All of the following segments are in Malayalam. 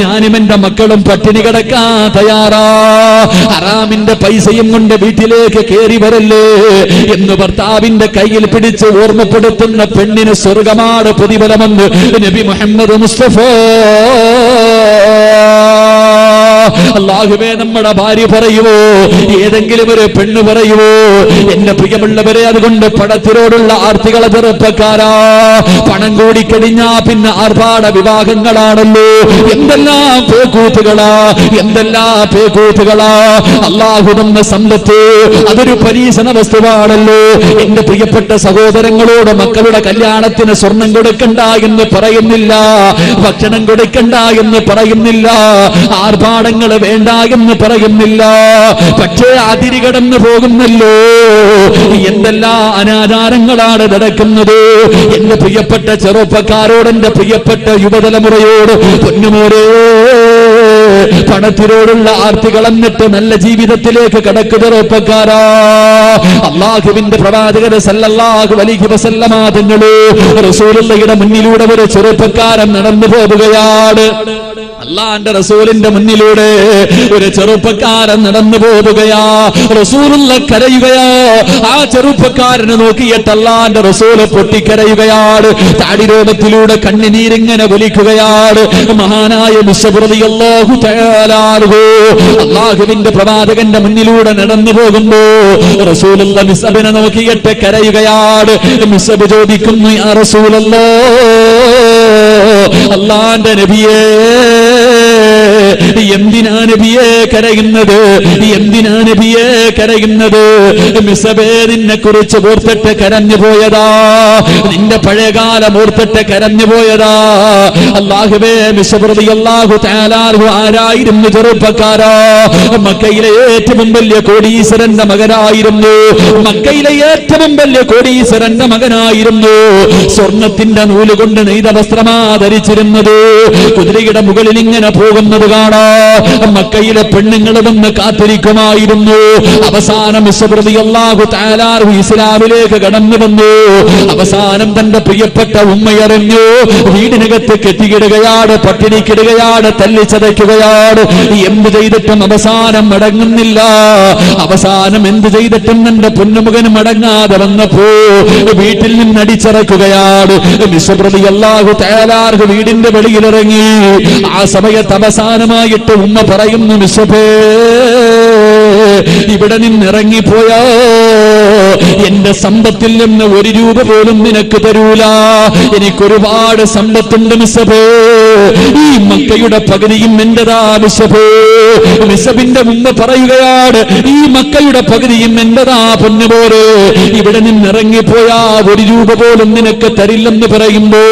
ഞാനും എന്റെ മക്കളും പട്ടിണി കിടക്കാൻ തയ്യാറാ. ഹറാമിന്റെ പൈസയും കൊണ്ട് വീട്ടിലേക്ക് കയറി വരല്ലേ എന്ന് ഭർത്താവിന്റെ കയ്യിൽ പിടിച്ച് ഓർമ്മപ്പെടുത്തുന്ന പെണ്ണിന് സ്വർഗമാണ് പ്രതിഫലമെന്ന് നബി മുഹമ്മദ് മുസ്തഫ. അല്ലാഹുവേ, നമ്മുടെ ഭാര്യ പറയുവോ, ഏതെങ്കിലും ഒരു പെണ്ണ് പറയുവോ, എന്റെ പ്രിയമുള്ളവരെ, അതുകൊണ്ട് പണത്തിനോടുള്ള ആർത്തികളെ ചെറുപ്പക്കാരാ, പണം കൂടിക്കഴിഞ്ഞാ പിന്നെ ആർഭാട വിവാഹങ്ങളാണല്ലോ. എന്തെല്ലാം പേക്കൂത്തുകളാ, എന്തെല്ലാം പേക്കൂത്തുകളാ. അല്ലാഹു തന്ന സമ്പത്ത് അതൊരു പരീക്ഷണ വസ്തുവാണല്ലോ. എന്റെ പ്രിയപ്പെട്ട സഹോദരങ്ങളോട് മക്കളുടെ കല്യാണത്തിന് സ്വർണം കൊടുക്കണ്ട എന്ന് പറയുന്നില്ല, ഭക്ഷണം കൊടുക്കണ്ട എന്ന് പറയുന്നില്ല, ആർഭാടങ്ങൾ വേണ്ട എന്ന് പറയുന്നില്ല. പക്ഷേ അതിരി കടന്നു പോകുന്നല്ലോ. എന്തെല്ലാം അനാചാരങ്ങളാണ് നടക്കുന്നത്. എന്റെ പ്രിയപ്പെട്ട ചെറുപ്പക്കാരോട്, എന്റെ പ്രിയപ്പെട്ട യുവതലമുറയോട്, പൊന്നുമോരേ, പണത്തിനോടുള്ള ആർത്തി കളഞ്ഞിട്ട് നല്ല ജീവിതത്തിലേക്ക് കടക്കു ചെറുപ്പക്കാരാ. അല്ലാഹുവിന്റെ പ്രവാചകൻ സല്ലല്ലാഹു അലൈഹി വസല്ലമ തങ്ങളെ റസൂലുള്ളാഹിയുടെ മുന്നിലൂടെ ഒരു ചെറുപ്പക്കാരൻ നടന്നു പോവുകയാണ്. അല്ലാഹുവിന്റെ റസൂലിന്റെ മുന്നിലൂടെ ഒരു ചെറുപ്പക്കാരൻ നടന്നു പോവുകയാ. റസൂലുള്ളാഹി കരയുകയാ. ആ ചെറുപ്പക്കാരനെ നോക്കിയിട്ട് അല്ലാഹുവിന്റെ റസൂല് പൊട്ടിക്കരയുകയാണ്. താടിരോമത്തിലൂടെ കണ്ണുനീരിങ്ങനെ ഒലിക്കുകയാണ്. മഹാനായ മുസ്അബ് റളിയല്ലാഹു തആല അൻഹു അല്ലാഹുവിന്റെ പ്രവാചകന്റെ മുന്നിലൂടെ നടന്നു പോകുമ്പോ റസൂലുള്ളാഹി മുസ്അബിനെ നോക്കിയിട്ട് കരയുകയാണ്. മുസ്അബ് ചോദിക്കുന്നു, യാ റസൂലല്ലാഹ്, അല്ലാഹുവിന്റെ നബിയേ, എന്തിനാ നബിയെ കരയുന്നത്? എന്തിനാ നബിയെ കരയുന്നത്? മുസ്അബേ, നിന്നെ കുറിച്ച് ഓർത്തിട്ട് കരഞ്ഞു പോയതാ, നിന്റെ പഴയകാലം ഓർത്തിട്ട് കരഞ്ഞു പോയതാ. അല്ലാഹുവേ, മുസ്അബ് റളിയല്ലാഹു തആല അൻഹു ആരായിരുന്നു ചെറുപ്പക്കാരാ? മക്കയിലെ ഏറ്റവും വലിയ കോടീശ്വരന്റെ മകനായിരുന്നു. മക്കയിലെ ഏറ്റവും വലിയ കോടീശ്വരന്റെ മകനായിരുന്നു. സ്വർണത്തിന്റെ നൂലുകൊണ്ട് നെയ്ത വസ്ത്രമാ ധരിച്ചിരുന്നത്. കുതിരയുടെ മുകളിൽ ഇങ്ങനെ പോകുന്നത് കാണാ. മക്കയിലെ പെണ്ണുങ്ങൾ വന്ന് കാത്തിരിക്കുമായിരുന്നു. അവസാനം മുസ്അബ് റളിയല്ലാഹു തആല അൻഹു ഇസ്ലാമിലേക്ക് കടന്നു വന്നു. അവസാനം തന്റെ പ്രിയപ്പെട്ട ഉമ്മയറിഞ്ഞു. വീടിനകത്ത് കെട്ടിക്കിടുകയാണ്, പട്ടിണിക്കിടുകയാണ്, തല്ലിച്ചതയ്ക്കുകയാണ്. എന്ത് ചെയ്തിട്ടും അവസാനം മടങ്ങുന്നില്ല. അവസാനം എന്ത് ചെയ്തിട്ടും തന്റെ പൊന്നുമകൻ മടങ്ങാതെ വന്നപ്പോ വീട്ടിൽ നിന്ന് അടിച്ചിറക്കുകയാണ്. മുസ്അബ് റളിയല്ലാഹു തആല അൻഹു വീടിന്റെ വെളിയിലിറങ്ങി. ആ സമയത്ത് അവസാനമായിട്ട് ഉമ്മ പറയുന്നു, മുസ്അബേ, ഇവിടെ നിന്നിറങ്ങിപ്പോയാ എന്റെ സമ്പത്തിൽ നിന്ന് ഒരു രൂപ പോലും നിനക്ക് തരൂല. എനിക്കൊരുപാട് സമ്പത്തുണ്ട് മുസ്അബേ, ഈ മക്കയുടെ പകുതിയും എന്റെതാ മുസ്അബേ. മുസ്അബിന്റെ ഉമ്മ പറയുകയാണ്, ഈ മക്കയുടെ പകുതിയും എന്റെതാ പൊന്നുപോലെ. ഇവിടെ നിന്നിറങ്ങിപ്പോയാ ഒരു രൂപ പോലും നിനക്ക് തരില്ലെന്ന് പറയുമ്പോ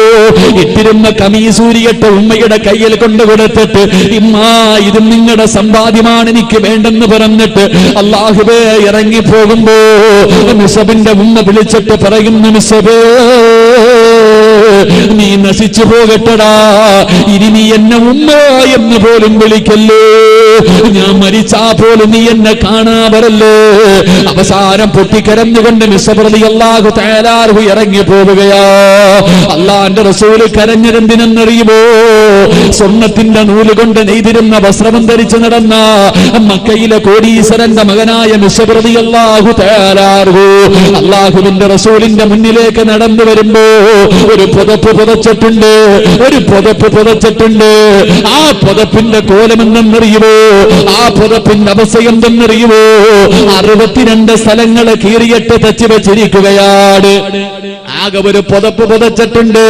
ഇട്ടിരുന്ന കമീസൂരിയട്ട ഉമ്മയുടെ കയ്യിൽ കൊണ്ടു കൊടുത്തിട്ട്, ഇമ്മാ, ഇത് നിങ്ങളുടെ സമ്പാദ്യമാണ്, എനിക്ക് വേണ്ടെന്ന് പറഞ്ഞിട്ട് അല്ലാഹുവേ ഇറങ്ങിപ്പോകുമ്പോ മുസ്അബിന്റെ ഉമ്മ വിളിച്ചിട്ട് പറയുന്നു, മുസ്അബേ, നീ നശിച്ചു പോകട്ടടാ, ഇനി നീ എന്നെ ഉമ്മ എന്ന് പോലും വിളിക്കല്ലേ, ഞാൻ മരിച്ചാ പോലും നീ എന്നെ കാണാവരല്ലേ. അവസാനം പൊട്ടിക്കരഞ്ഞുകൊണ്ട് മുസ്അബ് റളിയല്ലാഹു തആല അൻഹു ഇറങ്ങി പോവുകയാ. അല്ലാഹുവിന്റെ റസൂല് കരഞ്ഞതെന്തിനെന്നറിയുമോ? സ്വർണത്തിന്റെ നൂല് കൊണ്ട് നെയ്തിരുന്ന വസ്ത്രം ധരിച്ചു നടന്ന മക്കയിലെ കോടീശ്വരന്റെ മകനായ മുസ്അബ് റളിയല്ലാഹു തആല അൻഹു അല്ലാഹുവിന്റെ റസൂലിന്റെ മുന്നിലേക്ക് നടന്നു വരുമ്പോ ഒരു പുതപ്പ് പുതച്ചിട്ടുണ്ട്, ഒരു പുതപ്പ് പുതച്ചിട്ടുണ്ട്. ആ പുതപ്പിന്റെ കോലമെന്നറിയുമോ? ആ പുതപ്പിന്റെ അവസ്ഥ എന്തെന്നറിയുമോ? 62 സ്ഥലങ്ങള് കീറിയിട്ട് തച്ചു വെച്ചിരിക്കുകയാണ്. ആകെ ഒരു പുതപ്പ് പുതച്ചിട്ടുണ്ട്,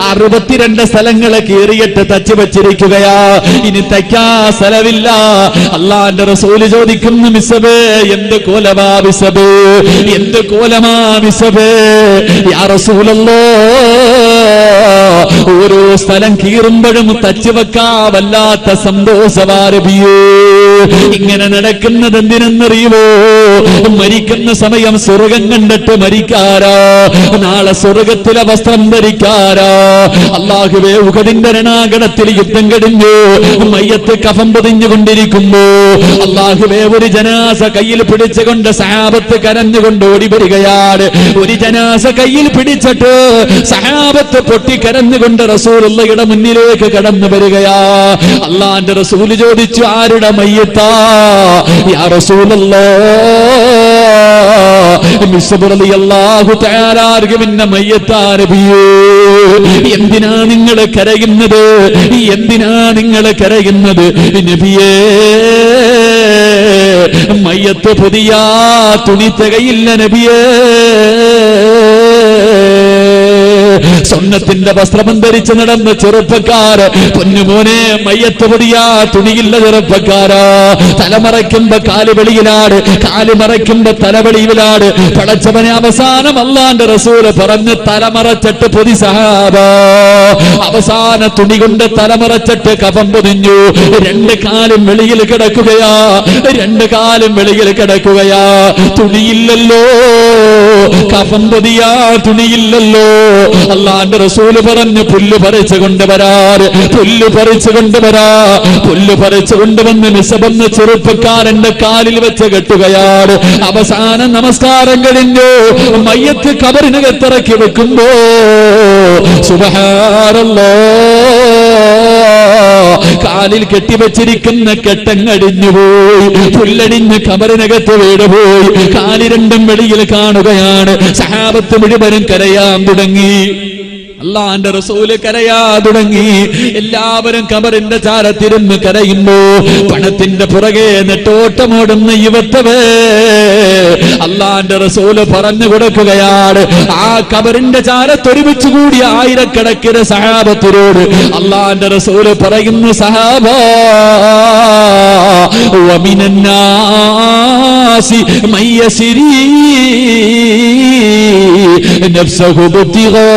62 സ്ഥലങ്ങള് കീറിയിട്ട് തച്ചു വെച്ചിരിക്കുകയാ. ഇനി തയ്ക്കാ സ്ഥലമില്ല. അല്ലാഹുവിന്റെ റസൂല് ചോദിക്കുന്നു, മുസ്അബേ, എന്ത് കോലമാ മുസ്അബേ, എന്ത് കോലമാ മുസ്അബേ? യാ റസൂലല്ലാഹ്, ഓരോ സ്ഥലം കീറുമ്പോഴും തച്ചു വെക്കാ വല്ലാത്ത സന്തോഷവാരബിയേ. ഇങ്ങനെ നടക്കുന്നത് എന്തിനെന്നറിയുമോ? മരിക്കുന്ന സമയം സ്വർഗം കണ്ടിട്ട് മരിക്കാരാ, നാളെ സ്വർഗത്തിലെ വസ്ത്രം ധരിക്കാരാ. അല്ലാഹുവേ, ഉഹദിന്റെ രണാകണത്തിൽ യുദ്ധം കഴിഞ്ഞു മയ്യത്ത് കഫം പൊതിഞ്ഞുകൊണ്ടിരിക്കുമ്പോ അല്ലാഹുവേ, ഒരു ജനാസ കയ്യിൽ പിടിച്ചുകൊണ്ട് സഹാബത്ത് കരഞ്ഞുകൊണ്ട് ഓടി വരികയാണ്. ഒരു ജനാസ കയ്യിൽ പിടിച്ചിട്ട് സഹാബത്ത് പൊട്ടിക്കരഞ്ഞു കരഞ്ഞുകൊണ്ട് റസൂലുള്ളാഹിയുടെ മുന്നിലേക്ക് കടന്നു വരികയാ. അള്ളാന്റെ റസൂല് ചോദിച്ചു, ആരുടെ മയ്യത്താ യാ റസൂലല്ലാഹ്? മിസ്ബർ റളിയല്ലാഹു തആല അർഗമിന്റെ മയ്യത്താ നബിയേ. എന്തിനാ നിങ്ങൾ കരയുന്നത്? എന്തിനാ നിങ്ങൾ കരയുന്നത് നബിയേ? മയ്യത്ത് പുതിയ തുണി തികയില്ല നബിയേ. സ്വർണ്ണത്തിന്റെ വസ്ത്രം ധരിച്ച് നടന്ന ചെറുപ്പക്കാര്, പൊന്നുമോനെ മയ്യത്ത് പൊടിയ തുണിയില്ല ചെറുപ്പക്കാരാ. തലമറയ്ക്കുമ്പോ കാല് വെളിയിലാട്, കാല് മറയ്ക്കുമ്പോ തലവെളിയിലാട്. പടച്ചവനെ അവസാനം അല്ലാന്റെ റസൂല് പറഞ്ഞ് തലമറച്ചിട്ട് പൊതി സഹാബ. അവസാന തുണി കൊണ്ട് തലമറച്ചിട്ട് കഫം പൊതിഞ്ഞു. രണ്ട് കാലും വെളിയിൽ കിടക്കുകയാ, രണ്ട് കാലും വെളിയിൽ കിടക്കുകയാ. തുണിയില്ലല്ലോ, കഫം പൊതിയാ തുണിയില്ലല്ലോ. അല്ലാന്റെ റസൂല് പറഞ്ഞു, പുല്ല് പറിച്ചു കൊണ്ടുവരാറ്, പുല്ല് പറിച്ചു കൊണ്ടുവരാ. പുല്ല് പറിച്ചു കൊണ്ടുവന്ന് മിസബെന്ന് ചെറുപ്പക്കാരന്റെ കാലിൽ വെച്ച് കെട്ടുകയാണ്. അവസാന നമസ്കാരം കഴിഞ്ഞു മയ്യത്ത് കബറിനകത്തിറക്കി വെക്കുമ്പോ സുബ്ഹാനല്ലാഹ്, കാലിൽ കെട്ടിവെച്ചിരിക്കുന്ന കെട്ടങ്ങടിഞ്ഞുപോയി. പുല്ലടിഞ്ഞ് കബറിനകത്ത് വീടുപോയി. കാല് രണ്ടും വെളിയിൽ കാണുകയാണ്. സഹാബത്ത് മുഴുവനും കരയാൻ തുടങ്ങി. അല്ലാഹുവിന്റെ റസൂല് കരയാ തുടങ്ങി. എല്ലാവരും കബറിന്റെ ചാരത്തിരുന്ന് കരയുമ്പോ പണത്തിന്റെ പുറകെ നെട്ടോട്ടമോടുന്ന യുവത്തവേ അല്ലാഹുവിന്റെ റസൂല് പറഞ്ഞു കൊടുക്കുകയാണ്. ആ കബറിന്റെ ചാരത്തൊരുമിച്ച് കൂടിയ ആയിരക്കണക്കിന് സഹാബത്തിനോട് അല്ലാഹുവിന്റെ റസൂല് പറയുന്നു, സഹാബാ വമിനന്നാസി മയ്യസിരി നഫ്സഹു ബിത്തിഗാ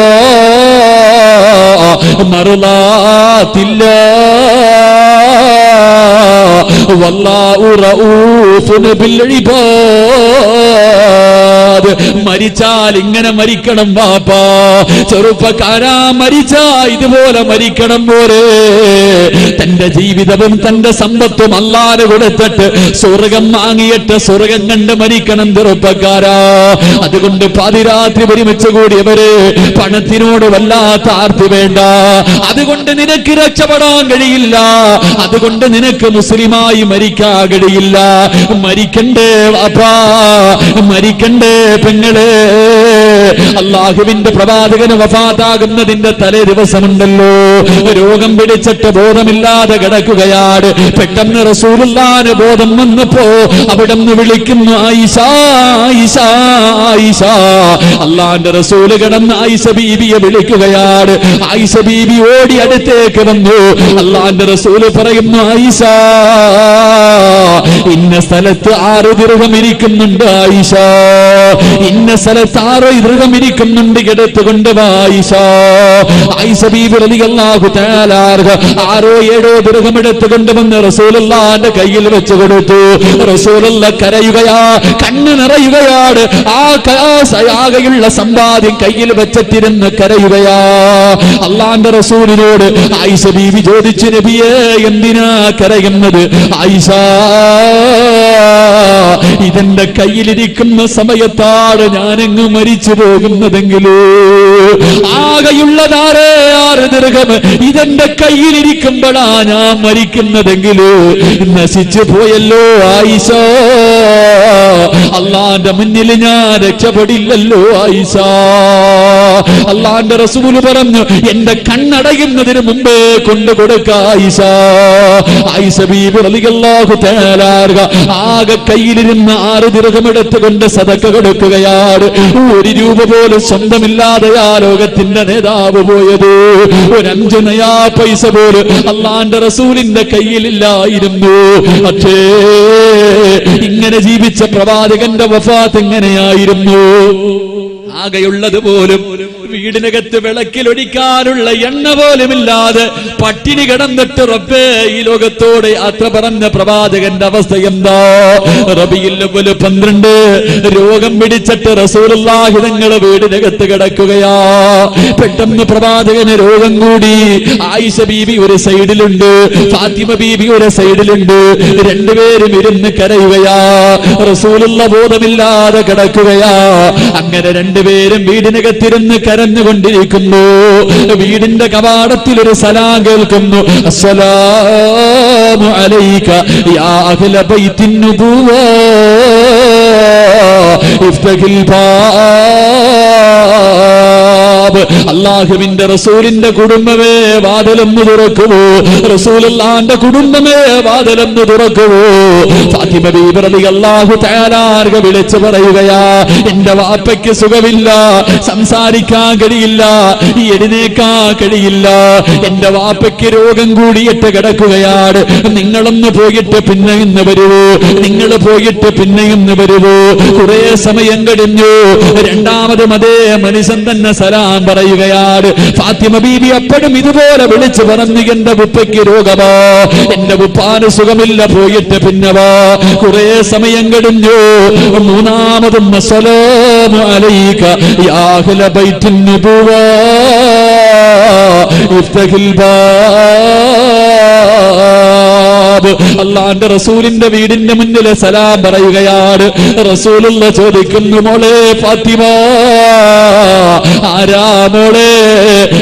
മർളാത്തില്ലാഹ് വല്ലാഹു റഊഫുൻ ബിൽ ഇബാദ്. മരിച്ചാൽ ഇങ്ങനെ മരിക്കണം ബാപ്പാ. ചെറുപ്പക്കാരാ, മരിച്ചാ ഇതുപോലെ മരിക്കണം പോലെ. തന്റെ ജീവിതവും തന്റെ സമ്പത്തും അല്ലാഹു കൊടുത്തിട്ട് സ്വർഗം വാങ്ങിയിട്ട് സ്വർഗം കണ്ട് മരിക്കണം ചെറുപ്പക്കാരാ. അതുകൊണ്ട് പാതിരാത്രി ഒരുമിച്ച് കൂടിയവര് പണത്തിനോട് വല്ലാത്ത ആർത്തി വേണ്ട. അതുകൊണ്ട് നിനക്ക് രക്ഷപ്പെടാൻ കഴിയില്ല. അതുകൊണ്ട് നിനക്ക് മുസ്ലിമായി മരിക്കാൻ കഴിയില്ല. മരിക്കണ്ടേ വാപ്പാ, മരിക്കണ്ടേ പെങ്ങളെ. അല്ലാഹുവിന്റെ പ്രവാചകന് വഫാത്താകുന്നതിന്റെ തലേ ദിവസമുണ്ടല്ലോ, രോഗം പിടിച്ചിട്ട് ബോധമില്ലാതെ കിടക്കുകയാണ്. പെട്ടെന്ന് റസൂലുള്ളാഹിന് ബോധം വന്നപ്പോ അവിടുന്ന് വിളിക്കുന്നു, ആയിഷ ആയിഷ ആയിഷ. അല്ലാഹുവിന്റെ റസൂല് കിടന്ന് ആയിഷ ബീവിയെ വിളിക്കുകയാണ്. ആയിഷ ബീവി ഓടി അടുത്തേക്ക് വന്നു. അല്ലാഹുവിന്റെ റസൂല് പറയുന്നു, ആയിഷ ഇന്ന സ്ഥലത്ത് 6 ദിർഹം ഇരിക്കുന്നുണ്ട് ആയിഷ, ഇന്ന സ്ഥലത്ത് 6 ദിർഹം ഇരിക്കുന്നുണ്ട്, എടുത്തുകൊണ്ട് വാ ആയിഷ. ആയിഷ ബീവി റളിയല്ലാഹു തആല 6-7 ദിർഹം എടുത്തുകൊണ്ട് വന്ന് റസൂലുള്ളാഹിന്റെ കയ്യിൽ വെച്ച് കൊടുത്തു. റസൂലുള്ളാഹ് കരയുകയാ, കണ്ണ് നിറയുകയാണ്. ആകെയുള്ള സമ്പാദ്യം കയ്യിൽ വെച്ചിരുന്ന് കരയുകയാ. അല്ലാഹുവിന്റെ റസൂലിനോട് ആയിഷ ബീവി ചോദിച്ചു, നബിയേ എന്തിനാ കരയുന്നത്? ആയിഷ, ഇതെന്റെ കയ്യിലിരിക്കുന്ന സമയത്താണ് ഞാനെങ്ങ് മരിച്ചു പോകുന്നതെങ്കിലോ, ആകെയുള്ളതാരേ 6 ദിർഹം ഇതെന്റെ കയ്യിലിരിക്കുമ്പോഴാ ഞാൻ മരിക്കുന്നതെങ്കിലോ നശിച്ചു പോയല്ലോ ആയിഷ. അല്ലാഹുവിന്റെ മുന്നിൽ ഞാൻ രക്ഷപ്പെടില്ലല്ലോ ആയിഷ. അല്ലാഹുവിന്റെ റസൂൽ പറഞ്ഞു, എന്റെ കണ്ണടയുന്നതിന് മുമ്പേ കൊണ്ടുകൊടുക്ക ആയിഷ. ആയിഷ ബീബി റളിയല്ലാഹു തആല ആകെ കയ്യിലിരുന്ന 6 ദിർഹം എടുത്തുകൊണ്ട് സദഖ കൊടുക്കുകയാണ്. 1 രൂപ പോലും സ്വന്തമില്ലാതെ ആ ലോകത്തിന്റെ നേതാവ് പോയത്. 5 നയാ പൈസ പോലും അല്ലാഹുവിന്റെ റസൂലിന്റെ കയ്യിലില്ലായിരുന്നു. പക്ഷേ ഇങ്ങനെ ജീവിച്ച പ്രവാചകന്റെ വഫാത്ത് എങ്ങനെയായിരുന്നു? ആകെയുള്ളത് പോലും വീടിനകത്ത് വിളക്കിലൊടിക്കാനുള്ള എണ്ണ പോലുമില്ലാതെ പട്ടിണി കിടന്നിട്ട് റബ്ബേ ഈ ലോകത്തോടെ യാത്ര പറഞ്ഞ പ്രവാചകന്റെ അവസ്ഥ എന്താ? റബീഉൽ അവ്വൽ 12 രോഗം പിടിച്ചിട്ട് റസൂലുള്ളാഹി തങ്ങളുടെ വീടിനകത്ത് കിടക്കുകയാ. പെട്ടെന്ന് പ്രവാചകന് രോഗം കൂടി. ആയിഷ ബീബി ഒരു സൈഡിലുണ്ട്, ഫാത്തിമ ബീബി ഒരു സൈഡിലുണ്ട്. രണ്ടുപേരും ഇരുന്ന് കരയുകയാ. റസൂലുള്ള ബോധമില്ലാതെ കിടക്കുകയാ. അങ്ങനെ രണ്ടുപേരും വീടിനകത്തിരുന്ന് കര കരഞ്ഞുകൊണ്ടിരിക്കുന്നു. വീടിന്റെ കവാടത്തിൽ ഒരു സലാം കേൾക്കുന്നു. അസ്സലാമു അലൈക യാ അഹ്ല ബൈത്തിൻ നുബുവ ഇഫ്തഹിൽ ബാബ്. അല്ലാഹുവിന്റെ റസൂലിന്റെ കുടുംബമേ വാതിലൊന്ന് തുറക്കുമോ? റസൂലുള്ളാഹിന്റെ കുടുംബമേ വാതിലൊന്ന് തുറക്കുമോ? ഫാത്തിമ ബീബി റളിയല്ലാഹു തആല വിളിച്ചു പറയുകയാ, എന്റെ വാപ്പയ്ക്ക് സുഖമില്ല, സംസാരിക്കാൻ കഴിയില്ല, എഴുന്നേക്കാൻ കഴിയില്ല, എന്റെ വാപ്പയ്ക്ക് രോഗം കൂടിയിട്ട് കിടക്കുകയാണ്. നിങ്ങളൊന്ന് പോയിട്ട് പിന്നെ ഇന്ന് വരുവോ? നിങ്ങൾ പോയിട്ട് പിന്നെ ഇന്ന് വരുവോ? കുറെ സമയം കഴിഞ്ഞു. രണ്ടാമതും അതേ മനുഷ്യൻ തന്നെ സലാം പറയുകയാണ്. ഫാത്തിമ ബീബി അപ്പോഴും ഇതുപോലെ വിളിച്ചു പറഞ്ഞു, എന്റെ ഉപ്പയ്ക്ക് രോഗമാ, എന്റെ ഉപ്പാന് സുഖമില്ല, പോയിട്ട് പിന്നെ വാ. കുറെ സമയം കഴിഞ്ഞു. മൂന്നാമതും അസ്സലാമു അലൈക യാ അഹ്ല ബൈത്തിൻ നുബുവ ഇഫ്തഹിൽ ബാബ്. അല്ലാഹുവിന്റെ റസൂലിന്റെ വീടിന്റെ മുന്നിൽ സലാം പറയുകയാണ്. റസൂലുള്ള ചോദിക്കുന്നു, മോളെ ഫാത്തിമ, ആരാ മോളെ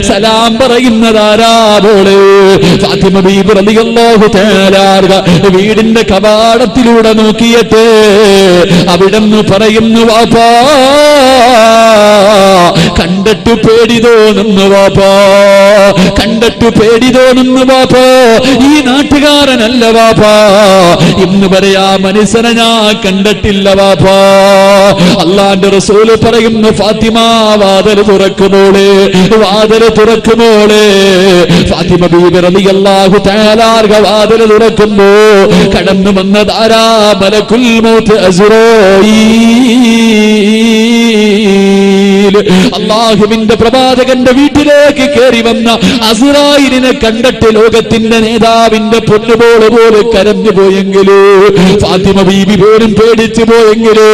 സലാം പറയുന്നത്? ആരാ മോളെ? ഫാത്തിമ ബീബി റളിയല്ലാഹു തആല വീടിന്റെ കവാടത്തിലൂടെ നോക്കിയിട്ട് അവിടെന്ന് പറയുന്നു, വാപ്പാ, കണ്ടിട്ട് പേടി തോന്നുന്നു വാപ്പാ, കണ്ടിട്ട് പേടി തോന്നുന്നു വാപ്പാ, ഈ നാട്ടുകാരനല്ല വാപ്പാ, ഇന്ന് വരെ ആ മനുഷ്യനെ ഞാൻ കണ്ടിട്ടില്ല വാപ്പാ. അല്ലാഹുവിന്റെ റസൂല് പറയുന്നു, ഫാത്തിമ വാതിൽ തുറക്കുമോളെ, വാതിൽ തുറക്കുമോളെ. ഫാത്തിമ ബീബി റളിയല്ലാഹു തആല വാതിൽ തുറക്കുമ്പോ കടന്നു വന്നതാരാ? മലക്കുൽ മൗത്ത് അസ്റായീൽ. അല്ലാഹുവിന്റെ പ്രവാചകന്റെ വീട്ടിലേക്ക് കയറി വന്ന അസ്റായീലിനെ കണ്ടിട്ട് ലോകത്തിന്റെ നേതാവിന്റെ പൊന്നുപോലെ പോലെ കരഞ്ഞു പോയെങ്കിലോ, ഫാത്തിമ ബീബി പോലും പേടിച്ചു പോയെങ്കിലോ,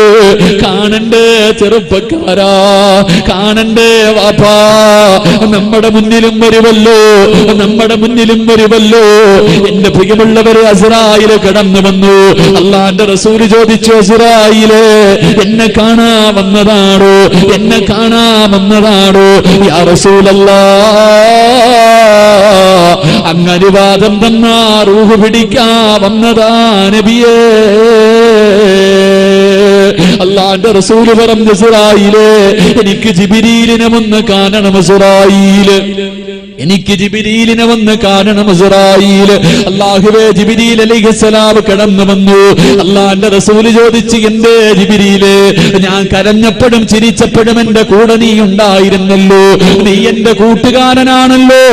കാണണ്ടേ ചെറുപ്പക്കാരാ, കാണണ്ടേ വാപ്പാ, നമ്മുടെ മുന്നിലും വരുമല്ലോ, നമ്മുടെ മുന്നിലും വരുമല്ലോ. എന്റെ പ്രിയമുള്ളവരെ, അസ്റായീൽ കടന്നു വന്നു. അല്ലാഹുവിന്റെ റസൂൽ ചോദിച്ചു, അസ്റായീലേ, എന്നെ കാണാ വന്നതാണോ? എന്നെ കാണാ വന്നതാണോ? യാ റസൂലല്ലാഹ്, അങ്ങ് അനുവാദം തന്നാ റൂഹ് പിടിക്കാ വന്നതാ നബിയേ. അല്ലാഹുവിന്റെ റസൂൽ പറഞ്ഞു, അസ്റായീലേ, എനിക്ക് ജിബ്രീലിനെ ഒന്ന് കാണണം അസ്റായീൽ, എനിക്ക് ജിബ്രീലിനെ വന്ന് കാണണം അസ്റായീൽ. അല്ലാഹുവേ, ജിബ്രീൽ അലൈഹിസ്സലാം കടന്നു വന്നു. അല്ലാഹുവിന്റെ റസൂൽ ചോദിച്ചു, എന്തേ ജിബ്രീലേ, ഞാൻ കരഞ്ഞപ്പോഴും ചിരിച്ചപ്പോഴും എന്റെ കൂടെ നീ ഉണ്ടായിരുന്നല്ലോ, നീ എന്റെ കൂട്ടുകാരനാണല്ലോ,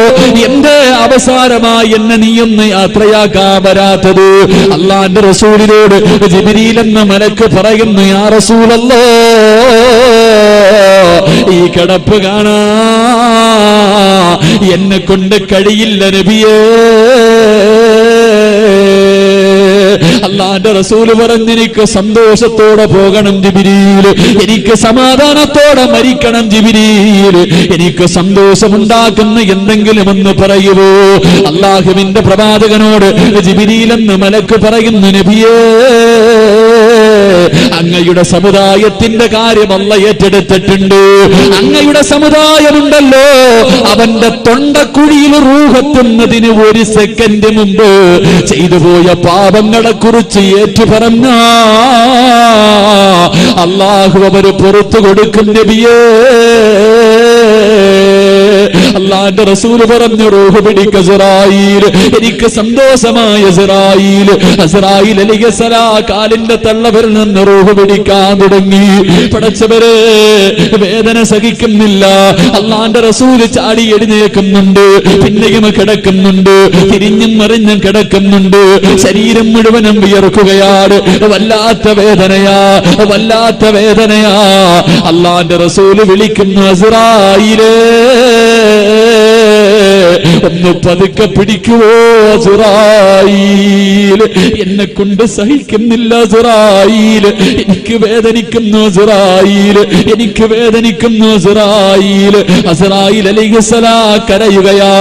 എന്റെ അവസാനമായി എന്നെ നീയൊന്ന് യാത്രയാക്കാൻ വരാത്തത്? അല്ലാഹുവിന്റെ റസൂലിനോട് ജിബ്രീൽ എന്ന മലക്ക് പറയുന്നു, യാ റസൂലല്ലാഹ്, ഈ കിടപ്പ് കാണാ എന്നെ കൊണ്ട് കഴിയില്ല നബിയേ. അല്ലാഹുവിന്റെ റസൂൽ പറഞ്ഞു, എനിക്ക് സന്തോഷത്തോടെ പോകണം ജിബ്രീൽ, എനിക്ക് സമാധാനത്തോടെ മരിക്കണം ജിബ്രീൽ, എനിക്ക് സന്തോഷമുണ്ടാക്കുന്ന എന്തെങ്കിലും ഒന്ന് പറയുവോ? അല്ലാഹുവിന്റെ പ്രവാചകനോട് ജിബ്രീൽ എന്ന് മലക്ക് പറയുന്നു, നബിയേ, അങ്ങയുടെ സമുദായത്തിന്റെ കാര്യം അല്ലാഹ് ഏറ്റെടുത്തിട്ടുണ്ട്. അങ്ങയുടെ സമുദായമുണ്ടല്ലോ, അവന്റെ തൊണ്ടക്കുഴിയിൽ റൂഹെത്തുന്നതിന് ഒരു സെക്കൻഡ് മുമ്പ് ചെയ്തു പോയ പാപങ്ങളെ കുറിച്ച് ഏറ്റു പറഞ്ഞ അല്ലാഹു അവര് പുറത്തു കൊടുക്കും നബിയേ. അല്ലാഹുവിന്റെ റസൂൽ പറഞ്ഞു, റൂഹ് പിടിക്ക അസ്റായീൽ, എനിക്ക് സന്തോഷമായ അസ്റായീൽ. അസ്റായീൽ അലൈഹിസ്സലാം കാലിന്റെ തള്ളവിൽ നിന്ന് റൂഹ് പിടിക്കാൻ തുടങ്ങി. പടച്ചവരെ, വേദന സഹിക്കുന്നില്ല. അല്ലാഹുവിന്റെ റസൂൽ ചാടി എഴുന്നേൽക്കുന്നുണ്ട്, പിന്നെയും കിടക്കുന്നുണ്ട്, തിരിഞ്ഞും മറിഞ്ഞും കിടക്കുന്നുണ്ട്, ശരീരം മുഴുവനും വിയർക്കുകയാണ്. വല്ലാത്ത വേദനയാ, വല്ലാത്ത വേദനയാ. അല്ലാഹുവിന്റെ റസൂൽ വിളിക്കുന്നു, അസ്റായീലേ, ഒന്ന് പതുക്കെ പിടിക്കുവോ അസ്റായീൽ, എന്നെ കൊണ്ട് സഹിക്കുന്നില്ല അസ്റായീൽ, എനിക്ക് വേദനിക്കുന്നു അസ്റായീൽ, എനിക്ക് വേദനിക്കുന്നു അസ്റായീൽ. അസ്റായീൽ അലൈഹിസ്സലാം കരയുകയാ.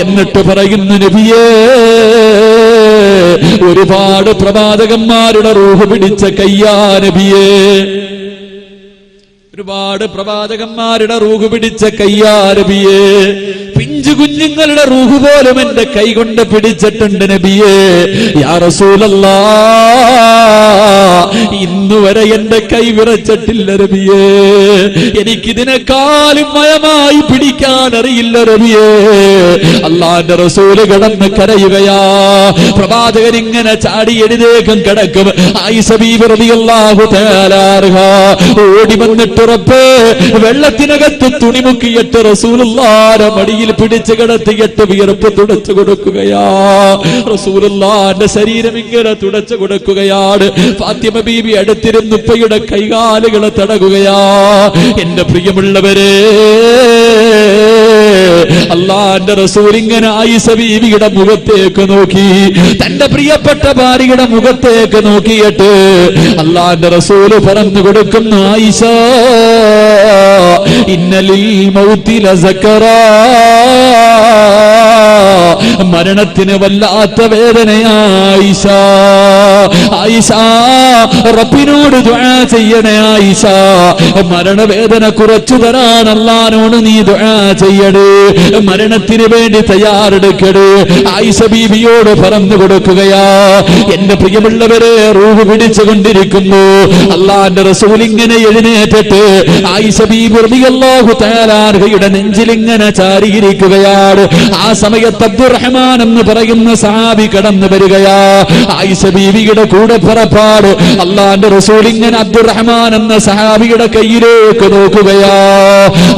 എന്നിട്ട് പറയുന്നു, നബിയേ, ഒരുപാട് പ്രവാചകന്മാരുടെ റൂഹ് പിടിച്ച കയ്യാ നബിയേ. ഒരുപാട് പ്രവാചകന്മാരുടെ റൂഹ് പിടിച്ച കയ്യാ നബിയേ. പിഞ്ചു കുഞ്ഞുങ്ങളുടെ റൂഹ് പോലും എന്റെ കൈ കൊണ്ട് പിടിച്ചിട്ടുണ്ട് നബിയേ. യാ റസൂലല്ലാഹ്, ഇന്നുവരെ എന്റെ കൈ വിറച്ചിട്ടില്ല നബിയേ. എനിക്കിതിനെക്കാളും മയമായി പിടിക്കാൻ അറിയില്ല നബിയേ. അല്ലാഹുവിന്റെ റസൂല് കിടന്ന് കരയുകയാ. പ്രവാചകൻ ഇങ്ങനെ ചാടി എഴുതേക്കും കിടക്കും. ആയിഷ ബീബി റളിയല്ലാഹു തആല അൻഹ ഓടി വന്നിട്ട് റബ്ബേ, വെള്ളത്തിനകത്ത് തുണിമുക്കിയിട്ട് റസൂലുള്ളാഹിന്റെ മടിയിൽ പിടിച്ചു കിടത്തിയിട്ട് വിയർപ്പ് തുടച്ചു കൊടുക്കുകയാ. റസൂലുള്ളാഹിന്റെ ശരീരം ഇങ്ങനെ തുടച്ചു കൊടുക്കുകയാണ്. ഫാത്തിമ ബീബി അടുത്തിരുന്ന് ഉപ്പയുടെ കൈകാലുകളെ തടകുകയാ. എന്റെ പ്രിയമുള്ളവരെ, അല്ലാഹുവിന്റെ റസൂൽ ഇങ്ങനെ ആയിഷ ബീവിയുടെ മുഖത്തേക്ക് നോക്കി, തന്റെ പ്രിയപ്പെട്ട ഭാര്യയുടെ മുഖത്തേക്ക് നോക്കിയിട്ട് അല്ലാഹുവിന്റെ റസൂൽ പറഞ്ഞു കൊടുക്കുന്നു, ആയിഷ, ഇന്നലിൽ മൗതി ലസക്കറാ, മരണത്തിന് വല്ലാത്ത വേദനയാ ആയിഷ. ആയിഷ, റബ്ബിനോട് ദുആ ചെയ്യണേ ആയിഷ. മരണവേദന കുറച്ചു തരാൻ അല്ലാഹുവിനോട് നീ ദുആ ചെയ്യണേ. മരണത്തിന് വേണ്ടി തയ്യാറെടുക്കണേ. ആയിഷ ബീവിയോട് പറഞ്ഞു കൊടുക്കുകയാ. എന്റെ പ്രിയമുള്ളവരെ, റൂഹ് പിടിച്ചുകൊണ്ടിരിക്കുന്നു. അല്ലാഹുവിന്റെ റസൂൽ ഇങ്ങനെ എഴുന്നേറ്റിട്ട് ആയിഷ ബീബി റളിയല്ലാഹു തആല അൻഹയുടെ നെഞ്ചിൽ ഇങ്ങനെ ചാരിയിരിക്കുകയാണ്. ആ സമയത്ത് അബ്ദുറഹ്മാൻ എന്ന് പറയുന്ന സഹാബി കടന്നു വരികയാ. ആയിഷ ബീവിയുടെ കൂടെ പുറപ്പാട്. അല്ലാഹുവിന്റെ റസൂൽ ഇങ്ങനെ അബ്ദുറഹ്മാൻ എന്ന സഹാബിയുടെ കയ്യിലേക്ക് നോക്കുകയാ.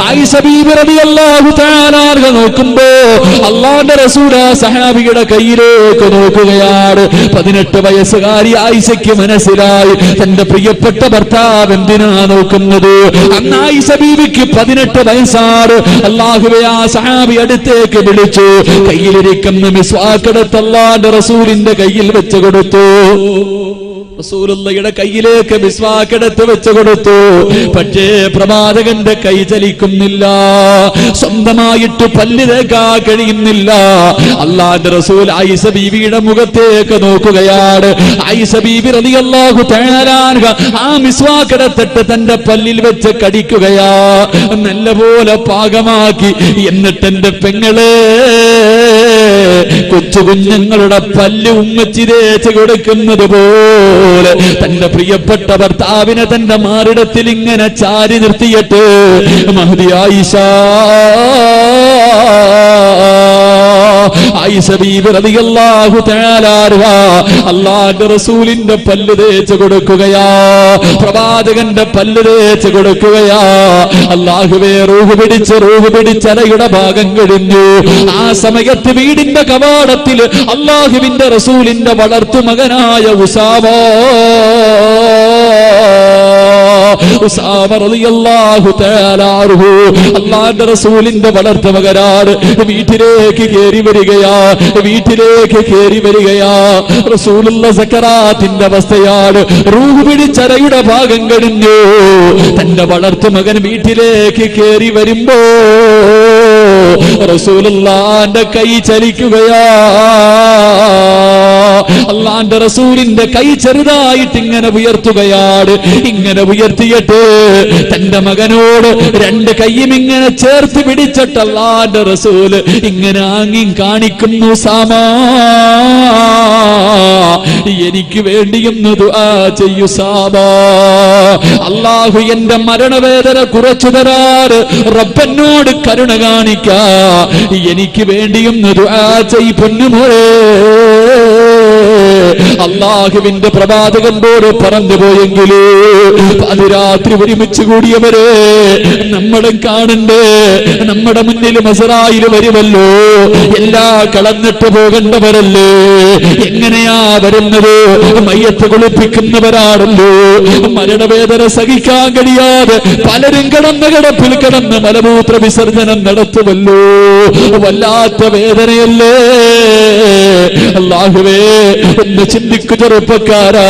ആയിഷ ബീബി റളിയല്ലാഹു തആല അൻഹ നോക്കുമ്പോ അല്ലാഹുവിന്റെ റസൂൽ ആ സഹാബിയുടെ കയ്യിലേക്ക് നോക്കുകയാണ്. 18 വയസ്സുകാരി ആയിഷയ്ക്ക് മനസ്സിലായി തന്റെ പ്രിയപ്പെട്ട ഭർത്താവ് എന്തിനാ നോക്കുന്നത്. അന്ന് ആയിഷ ബീവിക്ക് 18 വയസ്സാണ്. അല്ലാഹുവേ, ആ സഹാബി അടുത്തേക്ക് വിളിച്ചു. കയ്യിലിരിക്കുന്ന മിസ്വാക്ക് എടുത്ത് അല്ലാഹുവിന്റെ റസൂലിന്റെ കയ്യിൽ വെച്ച് കൊടുത്തു. റസൂലുള്ളാഹിയുടെ കയ്യിലേക്ക് മിസ്വാക്ക് എടുത്ത് വെച്ച് കൊടുത്തു. പക്ഷേ പ്രവാചകന്റെ കൈ ചലിക്കുന്നില്ല. സ്വന്തമായിട്ട് പല്ല് തേക്കാൻ കഴിയുന്നില്ല. അല്ലാഹുവിന്റെ റസൂൽ ആയിഷ ബീവിയുടെ മുഖത്തേക്ക് നോക്കുകയാണ്. ആയിഷ ബീബി റളിയല്ലാഹു തആല അൻഹ ആ മിസ്വാക്ക് എടുത്തിട്ട് തന്റെ പല്ലിൽ വെച്ച് കടിക്കുകയാ. നല്ലപോലെ പാകമാക്കി. എന്നിട്ട് എന്റെ പെങ്ങളെ, കൊച്ചു കുഞ്ഞുങ്ങളുടെ പല്ല് ഉമ്മച്ചി തേച്ച് കൊടുക്കുന്നത് പോലെ തന്റെ പ്രിയപ്പെട്ട ഭർത്താവിനെ തന്റെ മാറിടത്തിൽ ഇങ്ങനെ ചാരി നിർത്തിയിട്ട് മഹദി ആയിഷ ആയിഷ ബീബി റളിയല്ലാഹു തആല അൻഹ അല്ലാഹുവിന്റെ റസൂലിന്റെ പല്ല് തേച്ച് കൊടുക്കുകയാ. പ്രവാചകന്റെ പല്ല് തേച്ച് കൊടുക്കുകയാ. അല്ലാഹുവേ, റൂഹ് പിടിച്ചലയുടെ ഭാഗം കഴിഞ്ഞു. ആ സമയത്ത് വീടിന്റെ കവാടത്തിൽ അല്ലാഹുവിന്റെ റസൂലിന്റെ വളർത്തുമകനായ ഉസാമ റളിയല്ലാഹു തആല അൻഹു അല്ലാഹുവിന്റെ റസൂലിന്റെ വളർത്തുമകനാണ്. വീട്ടിലേക്ക് കേറി വരികയാ. റസൂലുള്ള സക്കറാത്തിന്റെ അവസ്ഥയാണ്. റൂഹ് പിടിച്ചലയുടെ ഭാഗം കഴിഞ്ഞു. തന്റെ വളർത്തുമകൻ വീട്ടിലേക്ക് കേറി വരുമ്പോ റസൂലുള്ളാഹിന്റെ കൈ ചലിക്കുകയാ. അല്ലാഹുവിന്റെ റസൂലിന്റെ കൈ ചെറുതായിട്ട് ഇങ്ങനെ ഉയർത്തുകയാണ്. ഇങ്ങനെ ഉയർത്തിയിട്ട് തന്റെ മകനോട് 2 കൈയും ഇങ്ങനെ ചേർത്ത് പിടിച്ചിട്ട് അല്ലാഹുവിന്റെ റസൂൽ ഇങ്ങനെ ആംഗ്യം കാണിക്കുന്നു. സാമാ, എനിക്ക് വേണ്ടിയൊന്ന് ദുആ ചെയ്യൂ സാമാ. അല്ലാഹു എന്റെ മരണവേദന കുറച്ചു തരാറ് റബ്ബനോട് കരുണ കാണിക്കാ. എനിക്ക് വേണ്ടിയൊന്ന് ദുആ ചെയ്യ് പൊന്നുമോളെ. അല്ലാഹുവിന്റെ പ്രവാചകനോട് പറഞ്ഞു പോയെങ്കിലേ പാതിരാത്രി ഒരുമിച്ച് കൂടിയവരെ നമ്മളെ കാണണ്ടേ. നമ്മുടെ മുന്നിൽ അസ്റായിൽ വരുമല്ലോ. എല്ലാ കളന്നിട്ട് പോകേണ്ടവരല്ലേ. എങ്ങനെയാ വരുന്നത്? മയ്യത്ത് കുളിപ്പിക്കുന്നവരാണല്ലോ. മരണവേദന സഹിക്കാൻ കഴിയാതെ പലരും കിടപ്പിൽ കിടന്ന് മലമൂത്ര വിസർജനം നടത്തുമല്ലോ. വല്ലാത്ത വേദനയല്ലേ. അല്ലാഹുവേ, ഒന്ന് ചിന്തിക്കു ചെറുപ്പക്കാരാ.